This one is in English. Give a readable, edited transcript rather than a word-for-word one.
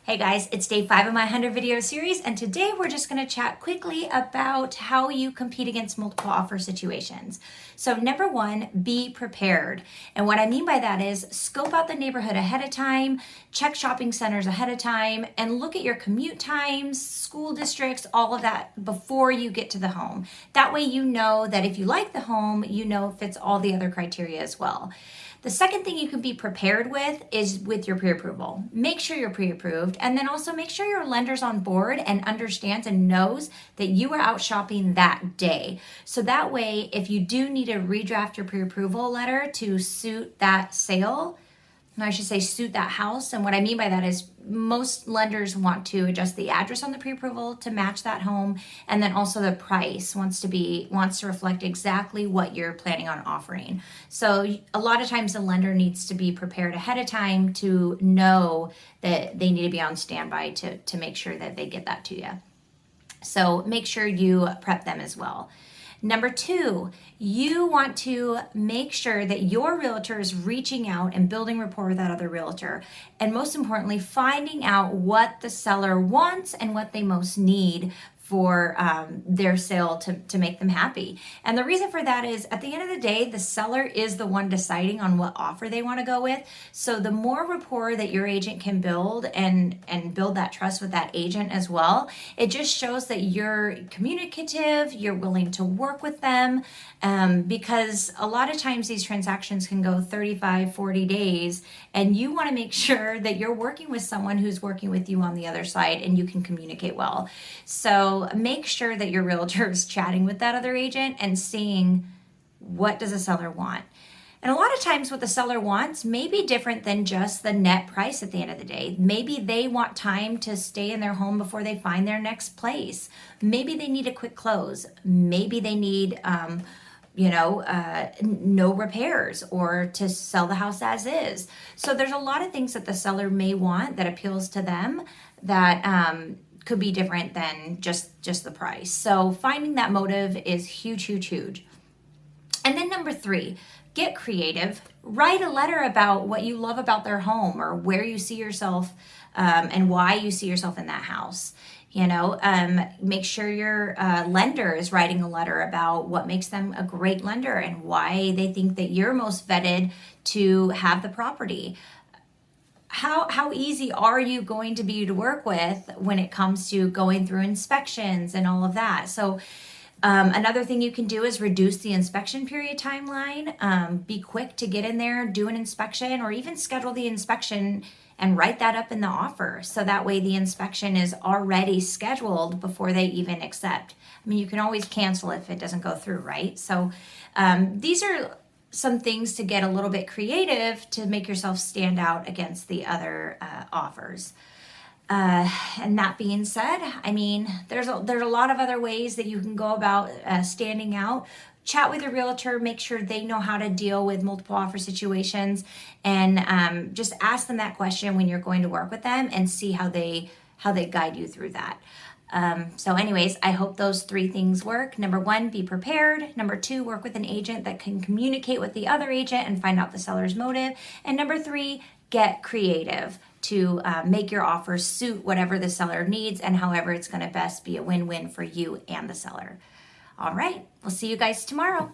Hey guys, it's day 5 of my 100 video series, and today we're just going to chat quickly about how you compete against multiple offer situations. So number 1, be prepared. And what I mean by that is scope out the neighborhood ahead of time, check shopping centers ahead of time, and look at your commute times, school districts, all of that before you get to the home. That way you know that if you like the home, you know it fits all the other criteria as well. The second thing you can be prepared with is with your pre-approval. Make sure you're pre-approved, and then also make sure your lender's on board and understands and knows that you are out shopping that day. So that way, if you do need to redraft your pre-approval letter to suit that sale, I should say suit that house. And what I mean by that is most lenders want to adjust the address on the pre-approval to match that home. And then also the price wants to reflect exactly what you're planning on offering. So a lot of times the lender needs to be prepared ahead of time to know that they need to be on standby to make sure that they get that to you. So make sure you prep them as well. Number 2, you want to make sure that your realtor is reaching out and building rapport with that other realtor. And most importantly, finding out what the seller wants and what they most need for their sale to make them happy. And the reason for that is at the end of the day, the seller is the one deciding on what offer they want to go with. So the more rapport that your agent can build and build that trust with that agent as well, it just shows that you're communicative, you're willing to work with them, because a lot of times these transactions can go 35, 40 days, and you want to make sure that you're working with someone who's working with you on the other side and you can communicate well. So make sure that your realtor is chatting with that other agent and seeing what does a seller want. And a lot of times what the seller wants may be different than just the net price at the end of the day. Maybe they want time to stay in their home before they find their next place. Maybe they need a quick close. Maybe they need no repairs or to sell the house as is. So there's a lot of things that the seller may want that appeals to them that could be different than just the price. So finding that motive is huge, huge, huge. And then number 3, get creative. Write a letter about what you love about their home or where you see yourself and why you see yourself in that house. Make sure your lender is writing a letter about what makes them a great lender and why they think that you're most vetted to have the property. How easy are you going to be to work with when it comes to going through inspections and all of that? So another thing you can do is reduce the inspection period timeline. Be quick to get in there, do an inspection, or even schedule the inspection and write that up in the offer. So that way the inspection is already scheduled before they even accept. I mean, you can always cancel if it doesn't go through, right? So these are some things to get a little bit creative to make yourself stand out against the other offers. And that being said, I mean, there's a lot of other ways that you can go about standing out. Chat with your realtor, make sure they know how to deal with multiple offer situations, and just ask them that question when you're going to work with them and see how they guide you through that. So anyways, I hope those 3 things work. Number 1, be prepared. Number 2, work with an agent that can communicate with the other agent and find out the seller's motive. And number 3, get creative to make your offer suit whatever the seller needs and however it's going to best be a win-win for you and the seller. All right, we'll see you guys tomorrow.